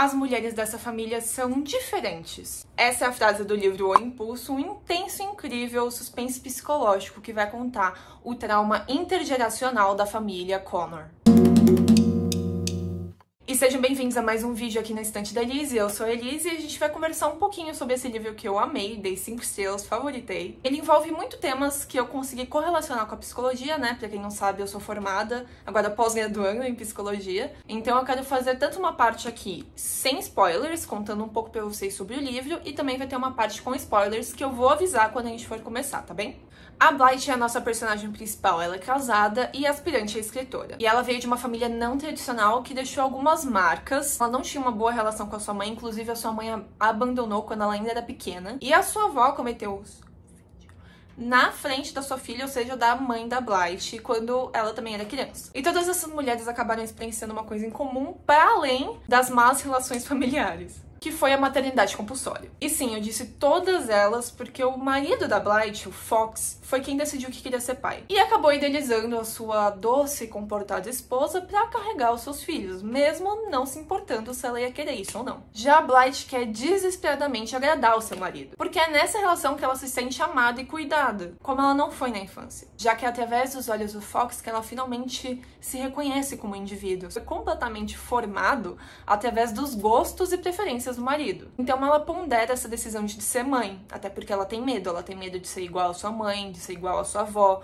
As mulheres dessa família são diferentes. Essa é a frase do livro O Impulso, um intenso e incrível suspense psicológico que vai contar o trauma intergeracional da família Connor. E sejam bem-vindos a mais um vídeo aqui na Estante da Elise. Eu sou a Elise e a gente vai conversar um pouquinho sobre esse livro que eu amei, dei 5 estrelas, favoritei. Ele envolve muito temas que eu consegui correlacionar com a psicologia, né? Pra quem não sabe, eu sou formada, agora pós-graduando em psicologia. Então eu quero fazer tanto uma parte aqui sem spoilers, contando um pouco pra vocês sobre o livro, e também vai ter uma parte com spoilers que eu vou avisar quando a gente for começar, tá bem? A Blythe é a nossa personagem principal, ela é casada e aspirante a escritora. E ela veio de uma família não tradicional que deixou algumas marcas. Ela não tinha uma boa relação com a sua mãe, inclusive a sua mãe a abandonou quando ela ainda era pequena. E a sua avó cometeu na frente da sua filha, ou seja, da mãe da Blythe, quando ela também era criança. E todas essas mulheres acabaram experienciando uma coisa em comum, para além das más relações familiares, que foi a maternidade compulsória. E sim, eu disse todas elas porque o marido da Blythe, o Fox, foi quem decidiu que queria ser pai. E acabou idealizando a sua doce e comportada esposa pra carregar os seus filhos, mesmo não se importando se ela ia querer isso ou não. Já a Blythe quer desesperadamente agradar o seu marido, porque é nessa relação que ela se sente amada e cuidada, como ela não foi na infância. Já que é através dos olhos do Fox que ela finalmente se reconhece como indivíduo. Foi completamente formado através dos gostos e preferências do marido. Então ela pondera essa decisão de ser mãe, até porque ela tem medo de ser igual à sua mãe, de ser igual à sua avó.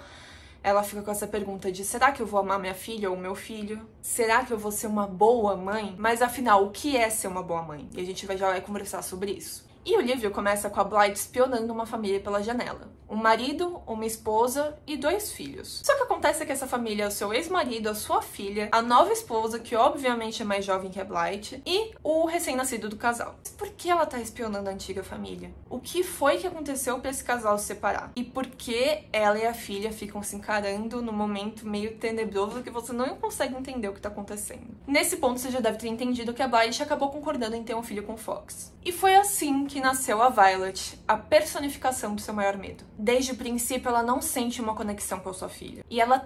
Ela fica com essa pergunta de: será que eu vou amar minha filha ou meu filho? Será que eu vou ser uma boa mãe? Mas afinal, o que é ser uma boa mãe? E a gente já vai conversar sobre isso. E o livro começa com a Blythe espionando uma família pela janela. Um marido, uma esposa e 2 filhos. Só que acontece que essa família é o seu ex-marido, a sua filha, a nova esposa, que obviamente é mais jovem que a Blythe, e o recém-nascido do casal. Mas por que ela tá espionando a antiga família? O que foi que aconteceu pra esse casal se separar? E por que ela e a filha ficam se encarando num momento meio tenebroso que você não consegue entender o que tá acontecendo? Nesse ponto você já deve ter entendido que a Blythe acabou concordando em ter um filho com o Fox. E foi assim que nasceu a Violet, a personificação do seu maior medo. Desde o princípio, ela não sente uma conexão com a sua filha. E ela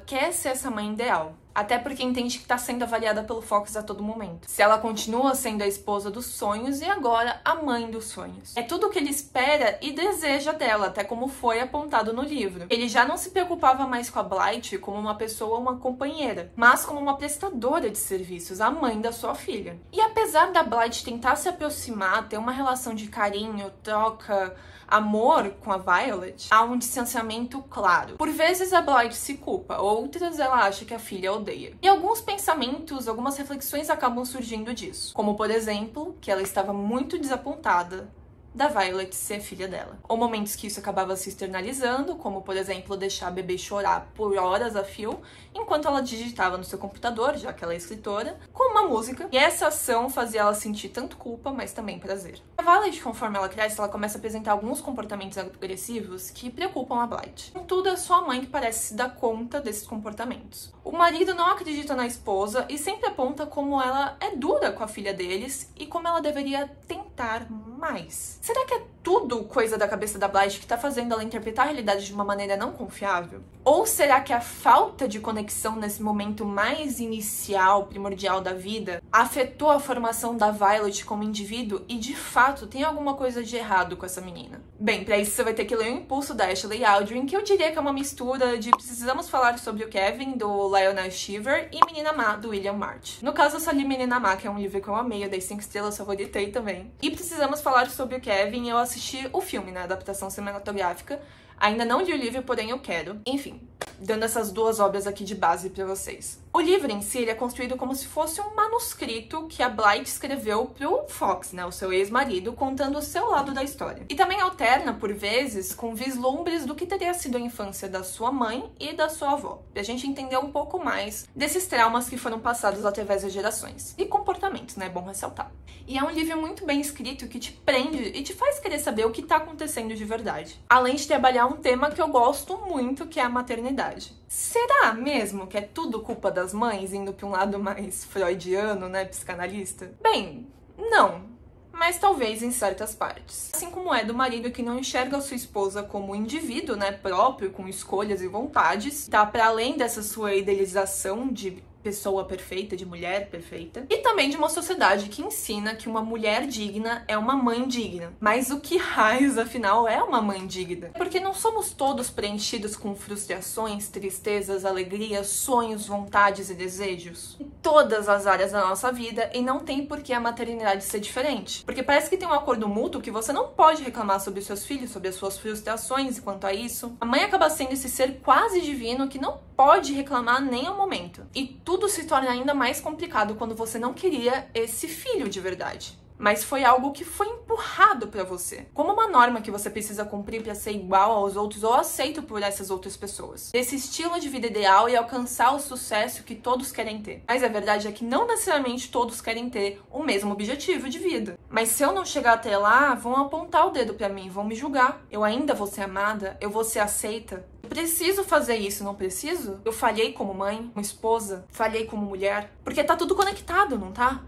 quer ser essa mãe ideal. Até porque entende que está sendo avaliada pelo Fox a todo momento. Se ela continua sendo a esposa dos sonhos e agora a mãe dos sonhos. É tudo o que ele espera e deseja dela, até como foi apontado no livro. Ele já não se preocupava mais com a Blythe como uma pessoa, uma companheira, mas como uma prestadora de serviços, a mãe da sua filha. E apesar da Blythe tentar se aproximar, ter uma relação de carinho, troca, amor com a Violet, há um distanciamento claro. Por vezes a Blythe se culpa, outras ela acha que a filha odeia. E alguns pensamentos, algumas reflexões acabam surgindo disso. Como, por exemplo, que ela estava muito desapontada da Violet ser filha dela. Ou momentos que isso acabava se externalizando, como, por exemplo, deixar a bebê chorar por horas a fio, enquanto ela digitava no seu computador, já que ela é escritora, com uma música. E essa ação fazia ela sentir tanto culpa, mas também prazer. A Violet, conforme ela cresce, ela começa a apresentar alguns comportamentos agressivos que preocupam a Blythe. Contudo, é só a mãe que parece se dar conta desses comportamentos. O marido não acredita na esposa e sempre aponta como ela é dura com a filha deles e como ela deveria tentar mais. Será que é tudo coisa da cabeça da Blythe que tá fazendo ela interpretar a realidade de uma maneira não confiável? Ou será que a falta de conexão nesse momento mais inicial, primordial da vida, afetou a formação da Violet como indivíduo e, de fato, tem alguma coisa de errado com essa menina? Bem, pra isso você vai ter que ler O Impulso, da Ashley Aldrin, que eu diria que é uma mistura de Precisamos Falar Sobre o Kevin, do Lionel Shiver, e Menina Má, do William March. No caso, eu só li Menina Má, que é um livro que eu amei, eu dei 5 estrelas, favoritei também. E Precisamos Falar Sobre o Kevin, eu assisti o filme, né, adaptação cinematográfica. Ainda não li o livro, porém eu quero. Enfim, dando essas 2 obras aqui de base pra vocês. O livro em si, ele é construído como se fosse um manuscrito que a Blythe escreveu pro Fox, né, o seu ex-marido, contando o seu lado da história. E também alterna, por vezes, com vislumbres do que teria sido a infância da sua mãe e da sua avó, pra gente entender um pouco mais desses traumas que foram passados através das gerações. E comportamentos, né, é bom ressaltar. E é um livro muito bem escrito que te prende e te faz querer saber o que tá acontecendo de verdade. Além de trabalhar um tema que eu gosto muito, que é a maternidade. Será mesmo que é tudo culpa das mães, indo para um lado mais freudiano, né, psicanalista? Bem, não. Mas talvez em certas partes. Assim como é do marido que não enxerga a sua esposa como um indivíduo, né, próprio, com escolhas e vontades, tá para além dessa sua idealização de pessoa perfeita, de mulher perfeita, e também de uma sociedade que ensina que uma mulher digna é uma mãe digna. Mas o que raios, afinal, é uma mãe digna? Porque não somos todos preenchidos com frustrações, tristezas, alegrias, sonhos, vontades e desejos? Em todas as áreas da nossa vida, e não tem por que a maternidade ser diferente. Porque parece que tem um acordo mútuo que você não pode reclamar sobre os seus filhos, sobre as suas frustrações, e quanto a isso, a mãe acaba sendo esse ser quase divino que não pode reclamar nem ao momento. E tudo se torna ainda mais complicado quando você não queria esse filho de verdade. Mas foi algo que foi empurrado pra você, como uma norma que você precisa cumprir pra ser igual aos outros ou aceito por essas outras pessoas. Esse estilo de vida ideal e alcançar o sucesso que todos querem ter. Mas a verdade é que não necessariamente todos querem ter o mesmo objetivo de vida. Mas se eu não chegar até lá, vão apontar o dedo pra mim, vão me julgar. Eu ainda vou ser amada? Eu vou ser aceita? Eu preciso fazer isso, não preciso? Eu falhei como mãe, como esposa, falhei como mulher? Porque tá tudo conectado, não tá?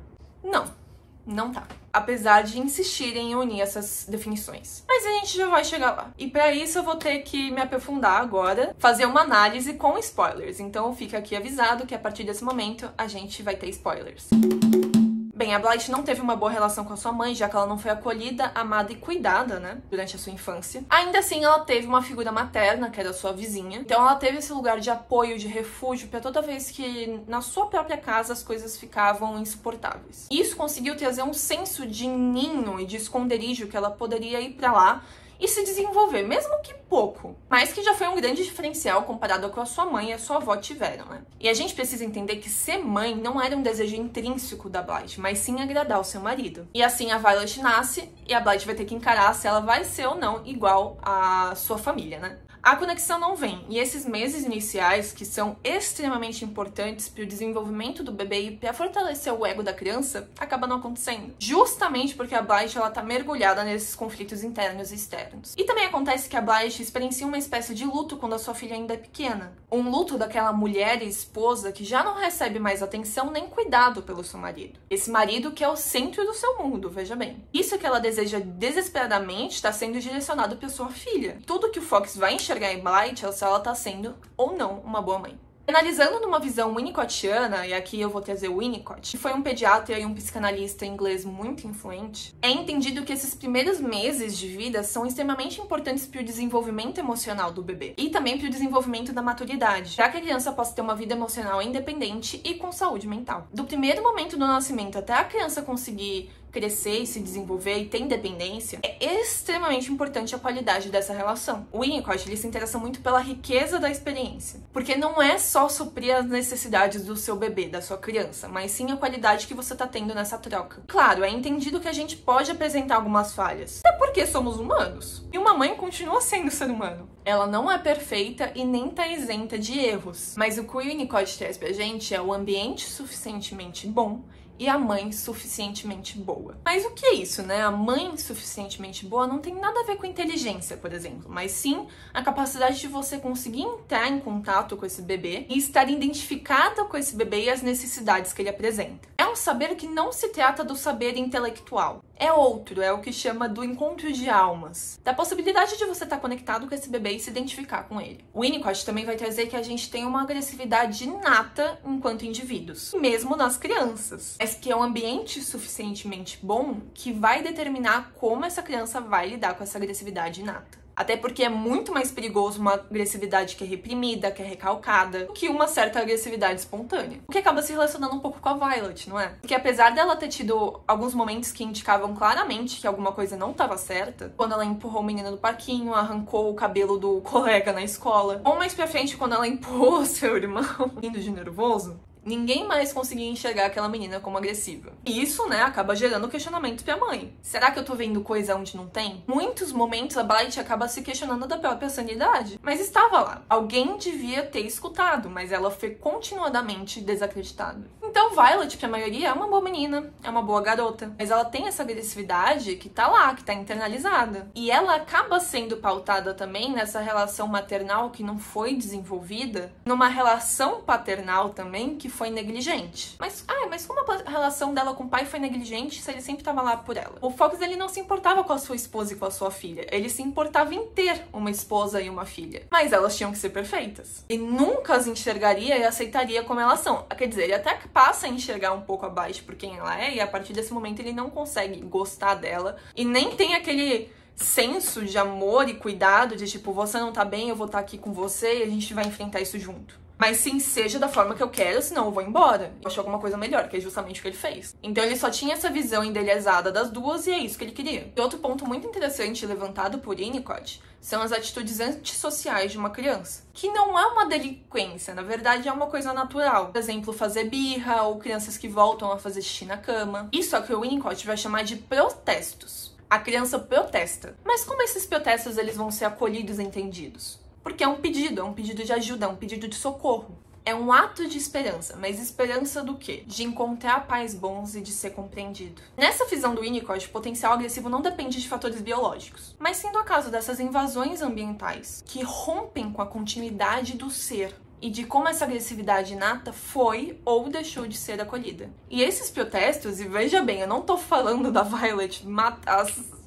Não tá. Apesar de insistirem em unir essas definições. Mas a gente já vai chegar lá. E pra isso eu vou ter que me aprofundar agora, fazer uma análise com spoilers. Então fica aqui avisado que a partir desse momento a gente vai ter spoilers. Bem, a Blythe não teve uma boa relação com a sua mãe, já que ela não foi acolhida, amada e cuidada, né, durante a sua infância. Ainda assim, ela teve uma figura materna, que era a sua vizinha. Então ela teve esse lugar de apoio, de refúgio, pra toda vez que na sua própria casa as coisas ficavam insuportáveis. E isso conseguiu trazer um senso de ninho e de esconderijo que ela poderia ir pra lá e se desenvolver, mesmo que pouco, mas que já foi um grande diferencial comparado ao que a sua mãe e a sua avó tiveram, né? E a gente precisa entender que ser mãe não era um desejo intrínseco da Blythe, mas sim agradar o seu marido. E assim a Violet nasce e a Blythe vai ter que encarar se ela vai ser ou não igual à sua família, né? A conexão não vem, e esses meses iniciais, que são extremamente importantes para o desenvolvimento do bebê e para fortalecer o ego da criança, acabam não acontecendo. Justamente porque a Blythe tá mergulhada nesses conflitos internos e externos. E também acontece que a Blythe experiencia uma espécie de luto quando a sua filha ainda é pequena. Um luto daquela mulher e esposa que já não recebe mais atenção nem cuidado pelo seu marido. Esse marido que é o centro do seu mundo, veja bem. Isso que ela deseja desesperadamente está sendo direcionado para sua filha. Tudo que o Fox vai enxergar em Blythe é se ela tá sendo ou não uma boa mãe. Analisando numa visão winnicottiana, e aqui eu vou trazer o Winnicott, que foi um pediatra e um psicanalista inglês muito influente, é entendido que esses primeiros meses de vida são extremamente importantes para o desenvolvimento emocional do bebê e também para o desenvolvimento da maturidade, para que a criança possa ter uma vida emocional independente e com saúde mental. Do primeiro momento do nascimento até a criança conseguir crescer e se desenvolver e ter independência, é extremamente importante a qualidade dessa relação. O Winnicott, ele se interessa muito pela riqueza da experiência, porque não é só suprir as necessidades do seu bebê, da sua criança, mas sim a qualidade que você tá tendo nessa troca. Claro, é entendido que a gente pode apresentar algumas falhas, até porque somos humanos, e uma mãe continua sendo ser humano. Ela não é perfeita e nem tá isenta de erros, mas o que o Winnicott traz pra gente é o ambiente suficientemente bom e a mãe suficientemente boa. Mas o que é isso, né? A mãe suficientemente boa não tem nada a ver com inteligência, por exemplo, mas sim a capacidade de você conseguir entrar em contato com esse bebê e estar identificada com esse bebê e as necessidades que ele apresenta. É um saber que não se trata do saber intelectual. É outro, é o que chama do encontro de almas, da possibilidade de você estar conectado com esse bebê e se identificar com ele. O Winnicott também vai trazer que a gente tem uma agressividade inata enquanto indivíduos, mesmo nas crianças, mas que é um ambiente suficientemente bom que vai determinar como essa criança vai lidar com essa agressividade inata. Até porque é muito mais perigoso uma agressividade que é reprimida, que é recalcada, do que uma certa agressividade espontânea. O que acaba se relacionando um pouco com a Violet, não é? Porque apesar dela ter tido alguns momentos que indicavam claramente que alguma coisa não estava certa, quando ela empurrou o menino do parquinho, arrancou o cabelo do colega na escola, ou mais pra frente quando ela empurrou seu irmão, indo de nervoso, ninguém mais conseguia enxergar aquela menina como agressiva. E isso, né, acaba gerando questionamento pra mãe. Será que eu tô vendo coisa onde não tem? Muitos momentos a Blythe acaba se questionando da própria sanidade. Mas estava lá. Alguém devia ter escutado, mas ela foi continuadamente desacreditada. Então Violet, pra maioria, é uma boa menina, é uma boa garota. Mas ela tem essa agressividade que tá lá, que tá internalizada. E ela acaba sendo pautada também nessa relação maternal que não foi desenvolvida, numa relação paternal também que foi negligente. Mas como a relação dela com o pai foi negligente se ele sempre tava lá por ela? O Fox, ele não se importava com a sua esposa e com a sua filha. Ele se importava em ter uma esposa e uma filha. Mas elas tinham que ser perfeitas. E nunca as enxergaria e aceitaria como elas são. Quer dizer, ele até passa a enxergar um pouco abaixo por quem ela é, e a partir desse momento ele não consegue gostar dela. E nem tem aquele senso de amor e cuidado de tipo, você não tá bem, eu vou estar aqui com você e a gente vai enfrentar isso junto. Mas sim, seja da forma que eu quero, senão eu vou embora. Eu acho alguma coisa melhor, que é justamente o que ele fez. Então ele só tinha essa visão idealizada das duas e é isso que ele queria. E outro ponto muito interessante levantado por Winnicott são as atitudes antissociais de uma criança. Que não é uma delinquência, na verdade é uma coisa natural. Por exemplo, fazer birra ou crianças que voltam a fazer xixi na cama. Isso é o que o Winnicott vai chamar de protestos. A criança protesta. Mas como esses protestos eles vão ser acolhidos e entendidos? Porque é um pedido de ajuda, é um pedido de socorro. É um ato de esperança, mas esperança do quê? De encontrar pais bons e de ser compreendido. Nessa visão do Winnicott, o potencial agressivo não depende de fatores biológicos, mas sim do acaso dessas invasões ambientais, que rompem com a continuidade do ser e de como essa agressividade inata foi ou deixou de ser acolhida. E esses protestos, e veja bem, eu não tô falando da Violet matar as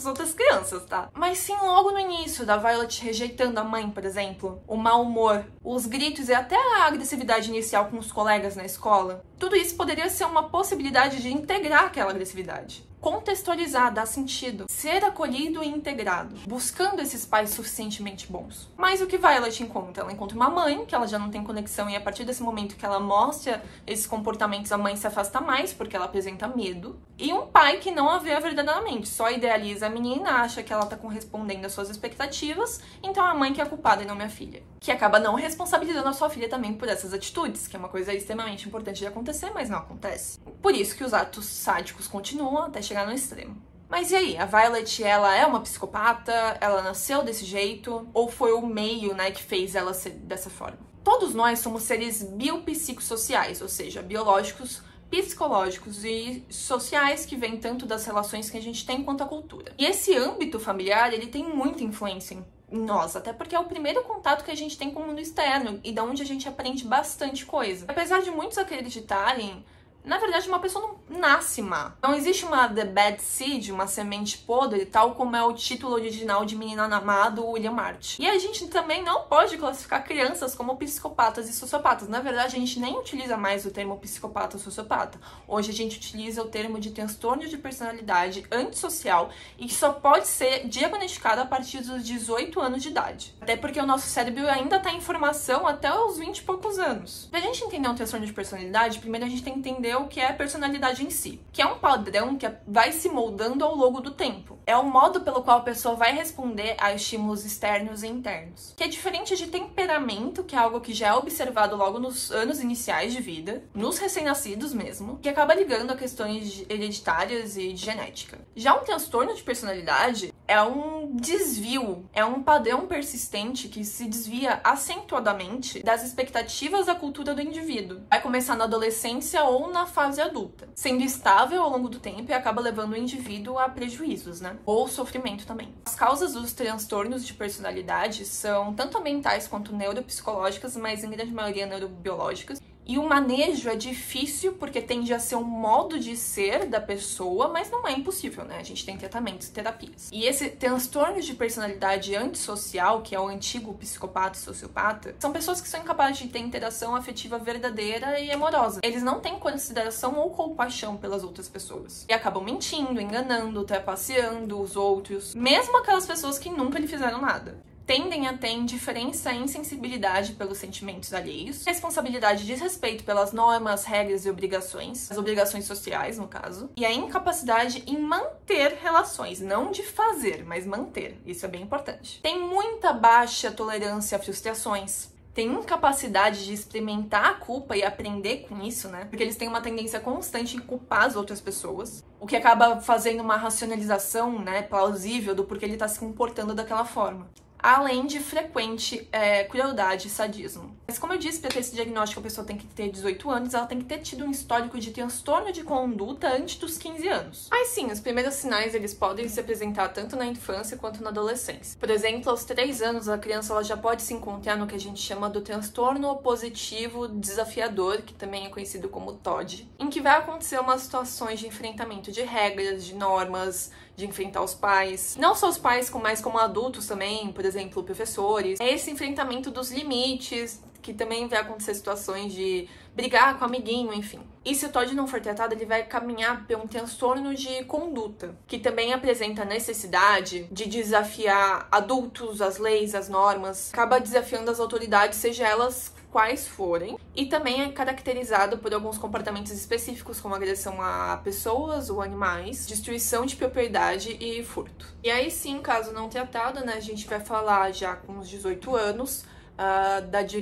outras crianças, tá? Mas sim logo no início, da Violet rejeitando a mãe, por exemplo, o mau humor, os gritos e até a agressividade inicial com os colegas na escola. Tudo isso poderia ser uma possibilidade de integrar aquela agressividade. Contextualizar, dar sentido, ser acolhido e integrado, buscando esses pais suficientemente bons. Mas o que Violet encontra? Ela encontra uma mãe, que ela já não tem conexão, e a partir desse momento que ela mostra esses comportamentos, a mãe se afasta mais, porque ela apresenta medo. E um pai que não a vê verdadeiramente, só idealiza a menina, acha que ela tá correspondendo às suas expectativas, então a mãe que é a culpada e não minha filha. Que acaba não responsabilizando a sua filha também por essas atitudes, que é uma coisa extremamente importante de acontecer, mas não acontece. Por isso que os atos sádicos continuam até chegar no extremo. Mas e aí? A Violet, ela é uma psicopata? Ela nasceu desse jeito? Ou foi o meio, né, que fez ela ser dessa forma? Todos nós somos seres biopsicossociais, ou seja, biológicos, psicológicos e sociais que vêm tanto das relações que a gente tem quanto a cultura. E esse âmbito familiar, ele tem muita influência em nós, até porque é o primeiro contato que a gente tem com o mundo externo e da onde a gente aprende bastante coisa. Apesar de muitos acreditarem, na verdade, uma pessoa não nasce má. Não existe uma The Bad Seed, uma semente podre, tal como é o título original de Menina Amado, William Hart. E a gente também não pode classificar crianças como psicopatas e sociopatas. Na verdade, a gente nem utiliza mais o termo psicopata ou sociopata. Hoje a gente utiliza o termo de transtorno de personalidade antissocial e que só pode ser diagnosticado a partir dos 18 anos de idade. Até porque o nosso cérebro ainda está em formação até os 20 e poucos anos. Pra gente entender um transtorno de personalidade, primeiro a gente tem que entender o que é a personalidade em si, que é um padrão que vai se moldando ao longo do tempo. É o modo pelo qual a pessoa vai responder a estímulos externos e internos, que é diferente de temperamento, que é algo que já é observado logo nos anos iniciais de vida, nos recém-nascidos mesmo, que acaba ligando a questões hereditárias e de genética. Já um transtorno de personalidade é um desvio, é um padrão persistente que se desvia acentuadamente das expectativas da cultura do indivíduo. Vai começar na adolescência ou na fase adulta, sendo estável ao longo do tempo e acaba levando o indivíduo a prejuízos, né? Ou sofrimento também. As causas dos transtornos de personalidade são tanto ambientais quanto neuropsicológicas, mas em grande maioria neurobiológicas. E o manejo é difícil porque tende a ser um modo de ser da pessoa, mas não é impossível, né? A gente tem tratamentos e terapias. E esse transtorno de personalidade antissocial, que é o antigo psicopata e sociopata, são pessoas que são incapazes de ter interação afetiva verdadeira e amorosa. Eles não têm consideração ou compaixão pelas outras pessoas. E acabam mentindo, enganando, trapaceando os outros, mesmo aquelas pessoas que nunca lhe fizeram nada. Tendem a ter indiferença e insensibilidade pelos sentimentos alheios, responsabilidade e desrespeito pelas normas, regras e obrigações, as obrigações sociais, no caso, e a incapacidade em manter relações, não de fazer, mas manter. Isso é bem importante. Tem muita baixa tolerância a frustrações. Tem incapacidade de experimentar a culpa e aprender com isso, né? Porque eles têm uma tendência constante em culpar as outras pessoas, o que acaba fazendo uma racionalização, né, plausível do porquê ele tá se comportando daquela forma. Além de frequente crueldade e sadismo. Mas como eu disse, para ter esse diagnóstico a pessoa tem que ter 18 anos, ela tem que ter tido um histórico de transtorno de conduta antes dos 15 anos. Aí sim, os primeiros sinais eles podem se apresentar tanto na infância quanto na adolescência. Por exemplo, aos 3 anos a criança ela já pode se encontrar no que a gente chama do transtorno opositivo desafiador, que também é conhecido como TOD, em que vai acontecer umas situações de enfrentamento de regras, de normas, de enfrentar os pais. Não só os pais, mas como adultos também, por exemplo, professores. É esse enfrentamento dos limites, que também vai acontecer situações de brigar com o amiguinho, enfim. E se o TOD não for tratado, ele vai caminhar para um transtorno de conduta, que também apresenta a necessidade de desafiar adultos, as leis, as normas, acaba desafiando as autoridades, seja elas quais forem, e também é caracterizado por alguns comportamentos específicos, como agressão a pessoas ou animais, destruição de propriedade e furto. E aí sim, caso não tratado, né, a gente vai falar já com uns 18 anos,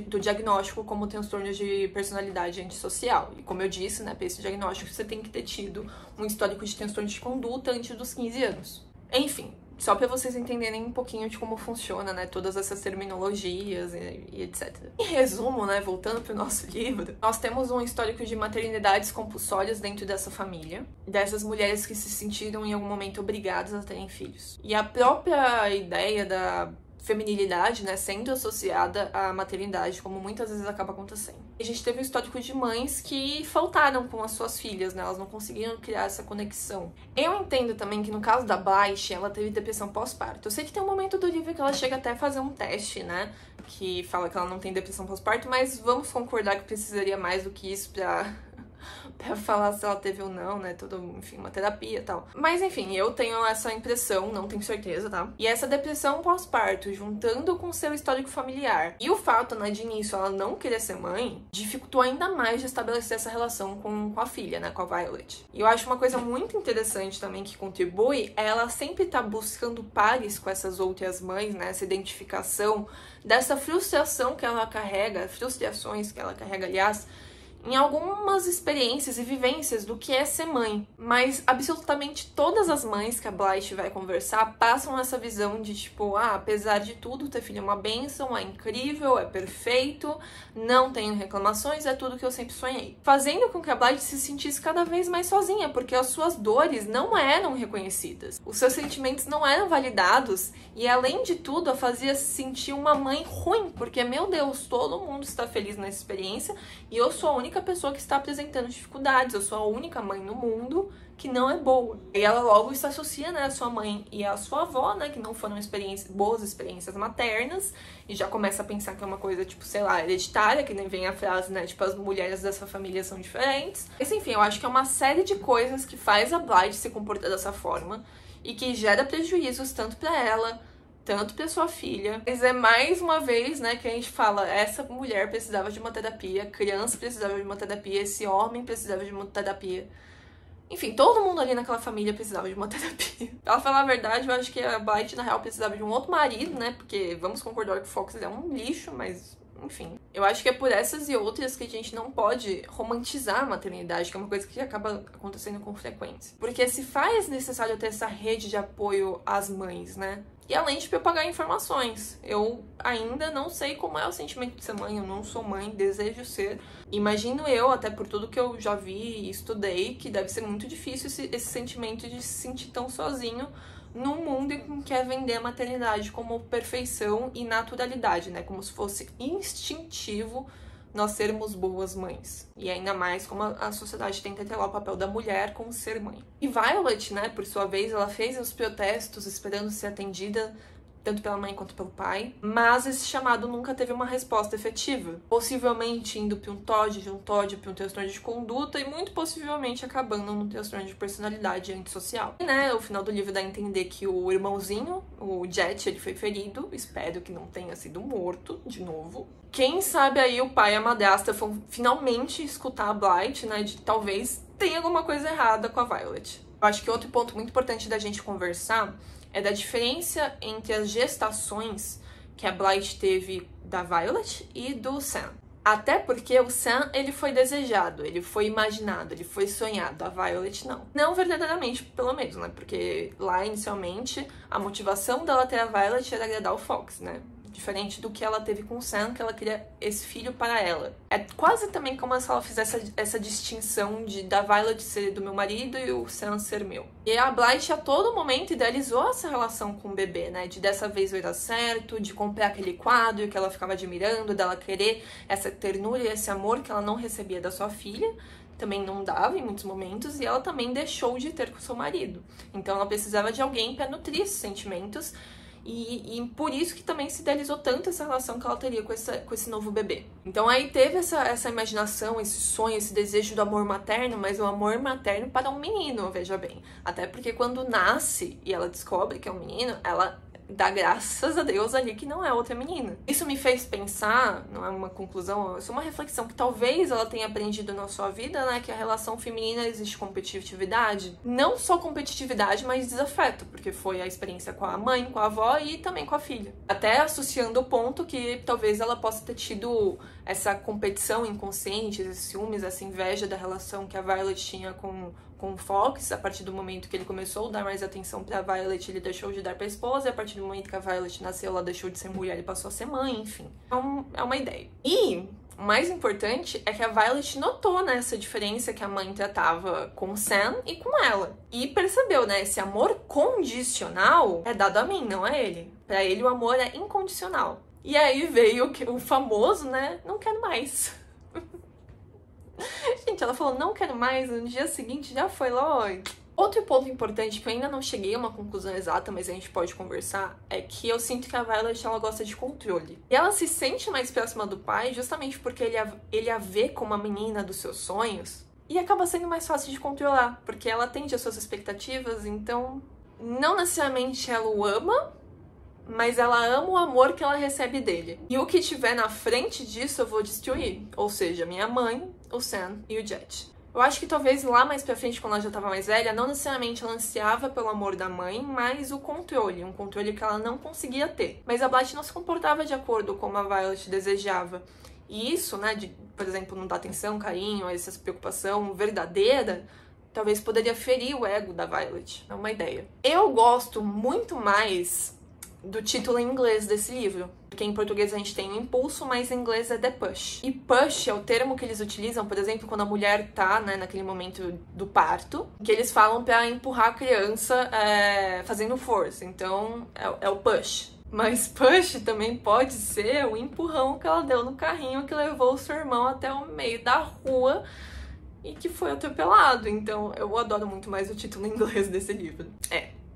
do diagnóstico como transtorno de personalidade antissocial. E como eu disse, né, para esse diagnóstico você tem que ter tido um histórico de transtorno de conduta antes dos 15 anos. Enfim, só para vocês entenderem um pouquinho de como funciona, né, todas essas terminologias e etc. Em resumo, né, voltando para o nosso livro, nós temos um histórico de maternidades compulsórias dentro dessa família, dessas mulheres que se sentiram em algum momento obrigadas a terem filhos. E a própria ideia da feminilidade, né, sendo associada à maternidade, como muitas vezes acaba acontecendo. A gente teve um histórico de mães que faltaram com as suas filhas, né, elas não conseguiram criar essa conexão. Eu entendo também que no caso da Blythe, ela teve depressão pós-parto. Eu sei que tem um momento do livro que ela chega até a fazer um teste, né, que fala que ela não tem depressão pós-parto, mas vamos concordar que precisaria mais do que isso pra falar se ela teve ou não, né, enfim, uma terapia e tal. Mas enfim, eu tenho essa impressão, não tenho certeza, tá? E essa depressão pós-parto, juntando com seu histórico familiar e o fato, né, de início ela não querer ser mãe, dificultou ainda mais de estabelecer essa relação com a filha, né, com a Violet. E eu acho uma coisa muito interessante também que contribui é ela sempre tá buscando pares com essas outras mães, né, essa identificação dessa frustração que ela carrega, frustrações que ela carrega, aliás, em algumas experiências e vivências do que é ser mãe. Mas absolutamente todas as mães que a Blythe vai conversar passam essa visão de tipo, apesar de tudo, ter filho é uma bênção, é incrível, é perfeito, não tenho reclamações, é tudo que eu sempre sonhei. Fazendo com que a Blythe se sentisse cada vez mais sozinha, porque as suas dores não eram reconhecidas, os seus sentimentos não eram validados e, além de tudo, a fazia se sentir uma mãe ruim, porque, meu Deus, todo mundo está feliz nessa experiência e eu sou a única pessoa que está apresentando dificuldades, eu sou a única mãe no mundo que não é boa. E ela logo se associa, né, a sua mãe e a sua avó, né, que não foram boas experiências maternas, e já começa a pensar que é uma coisa, tipo, sei lá, hereditária, que nem vem a frase, né, tipo, as mulheres dessa família são diferentes. Mas enfim, eu acho que é uma série de coisas que faz a Blythe se comportar dessa forma e que gera prejuízos tanto pra ela, tanto pra sua filha. Mas é mais uma vez, né, que a gente fala, essa mulher precisava de uma terapia, a criança precisava de uma terapia, esse homem precisava de uma terapia. Enfim, todo mundo ali naquela família precisava de uma terapia. Pra falar a verdade, eu acho que a Blythe, na real, precisava de um outro marido, né, porque vamos concordar que o Fox é um lixo, mas... enfim, eu acho que é por essas e outras que a gente não pode romantizar a maternidade, que é uma coisa que acaba acontecendo com frequência. Porque se faz necessário ter essa rede de apoio às mães, né? E além de propagar informações. Eu ainda não sei como é o sentimento de ser mãe, eu não sou mãe, desejo ser. Imagino eu, até por tudo que eu já vi e estudei, que deve ser muito difícil esse sentimento de se sentir tão sozinho num mundo em que quer vender a maternidade como perfeição e naturalidade, né? Como se fosse instintivo nós sermos boas mães. E ainda mais como a sociedade tenta ter lá o papel da mulher como ser mãe. E Violet, né, por sua vez, ela fez os protestos esperando ser atendida tanto pela mãe quanto pelo pai, mas esse chamado nunca teve uma resposta efetiva, possivelmente indo para um TOD, de um TOD para um transtorno de conduta e muito possivelmente acabando num transtorno de personalidade antissocial. E, né, o final do livro dá a entender que o irmãozinho, o Jet, ele foi ferido, espero que não tenha sido morto de novo. Quem sabe aí o pai e a madrasta vão finalmente escutar a Blythe, né, de talvez tenha alguma coisa errada com a Violet. Eu acho que outro ponto muito importante da gente conversar é da diferença entre as gestações que a Blythe teve da Violet e do Sam. Até porque o Sam, ele foi desejado, ele foi imaginado, ele foi sonhado, a Violet não. Não verdadeiramente, pelo menos, né? Porque lá, inicialmente, a motivação dela ter a Violet era agradar o Fox, né? diferente do que ela teve com o Sam, que ela queria esse filho para ela. É quase também como se ela fizesse essa distinção da Violet ser do meu marido e o Sam ser meu. E a Blythe a todo momento idealizou essa relação com o bebê, né? De dessa vez vai dar certo, de comprar aquele quadro que ela ficava admirando, dela querer essa ternura e esse amor que ela não recebia da sua filha. Também não dava em muitos momentos, e ela também deixou de ter com seu marido. Então ela precisava de alguém para nutrir esses sentimentos, e por isso que também se idealizou tanto essa relação que ela teria com esse novo bebê. Então aí teve essa imaginação, esse sonho, esse desejo do amor materno, mas o amor materno para um menino, veja bem. Até porque quando nasce e ela descobre que é um menino, ela dá graças a Deus ali que não é outra menina. Isso me fez pensar, não é uma conclusão, é uma reflexão que talvez ela tenha aprendido na sua vida, né, que a relação feminina existe competitividade. Não só competitividade, mas desafeto, porque foi a experiência com a mãe, com a avó e também com a filha. Até associando o ponto que talvez ela possa ter tido essa competição inconsciente, esses ciúmes, essa inveja da relação que a Violet tinha com o Fox. A partir do momento que ele começou a dar mais atenção pra Violet, ele deixou de dar pra esposa, e a partir do momento que a Violet nasceu, ela deixou de ser mulher e passou a ser mãe, enfim. É uma ideia. E o mais importante é que a Violet notou, né, essa diferença que a mãe tratava com o Sam e com ela. E percebeu, né, esse amor condicional é dado a mim, não a ele. Pra ele o amor é incondicional. E aí veio o famoso, né, não quero mais. Gente, ela falou, não quero mais, no dia seguinte já foi lá, ó. Outro ponto importante que eu ainda não cheguei a uma conclusão exata, mas a gente pode conversar, é que eu sinto que a Violet, ela gosta de controle. E ela se sente mais próxima do pai justamente porque ele a vê como a menina dos seus sonhos, e acaba sendo mais fácil de controlar, porque ela atende às suas expectativas, então não necessariamente ela o ama, mas ela ama o amor que ela recebe dele. E o que tiver na frente disso eu vou destruir. Ou seja, minha mãe, o Sam e o Jet. Eu acho que talvez lá mais pra frente, quando ela já tava mais velha, não necessariamente ela ansiava pelo amor da mãe, mas o controle. Um controle que ela não conseguia ter. Mas a Blythe não se comportava de acordo com como a Violet desejava. E isso, né, de, por exemplo, não dar atenção, carinho, essa preocupação verdadeira, talvez poderia ferir o ego da Violet. É uma ideia. Eu gosto muito mais do título em inglês desse livro, porque em português a gente tem o impulso, mas em inglês é The Push. E push é o termo que eles utilizam, por exemplo, quando a mulher tá, né, naquele momento do parto, que eles falam pra empurrar a criança fazendo força. Então, é o push. Mas push também pode ser o empurrão que ela deu no carrinho que levou o seu irmão até o meio da rua e que foi atropelado. Então, eu adoro muito mais o título em inglês desse livro.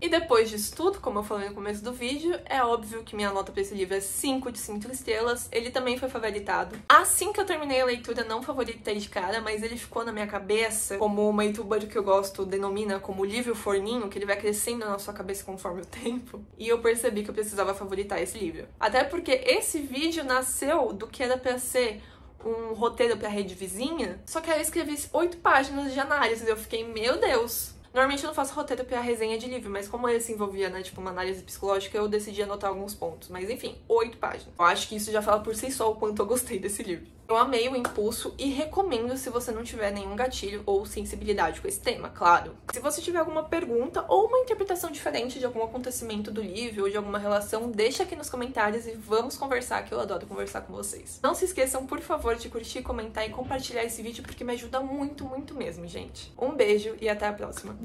E depois disso tudo, como eu falei no começo do vídeo, é óbvio que minha nota pra esse livro é 5 de 5 estrelas. Ele também foi favoritado. Assim que eu terminei a leitura, não favoritei de cara, mas ele ficou na minha cabeça, como uma youtuber que eu gosto denomina como livro forninho, que ele vai crescendo na sua cabeça conforme o tempo. E eu percebi que eu precisava favoritar esse livro. Até porque esse vídeo nasceu do que era pra ser um roteiro pra rede vizinha, só que aí eu escrevi 8 páginas de análise e eu fiquei, meu Deus! Normalmente eu não faço roteiro pra resenha de livro, mas como ele se envolvia, né, tipo, uma análise psicológica, eu decidi anotar alguns pontos. Mas enfim, 8 páginas. Eu acho que isso já fala por si só o quanto eu gostei desse livro. Eu amei o impulso e recomendo se você não tiver nenhum gatilho ou sensibilidade com esse tema, claro. Se você tiver alguma pergunta ou uma interpretação diferente de algum acontecimento do livro ou de alguma relação, deixa aqui nos comentários e vamos conversar, que eu adoro conversar com vocês. Não se esqueçam, por favor, de curtir, comentar e compartilhar esse vídeo, porque me ajuda muito, muito mesmo, gente. Um beijo e até a próxima.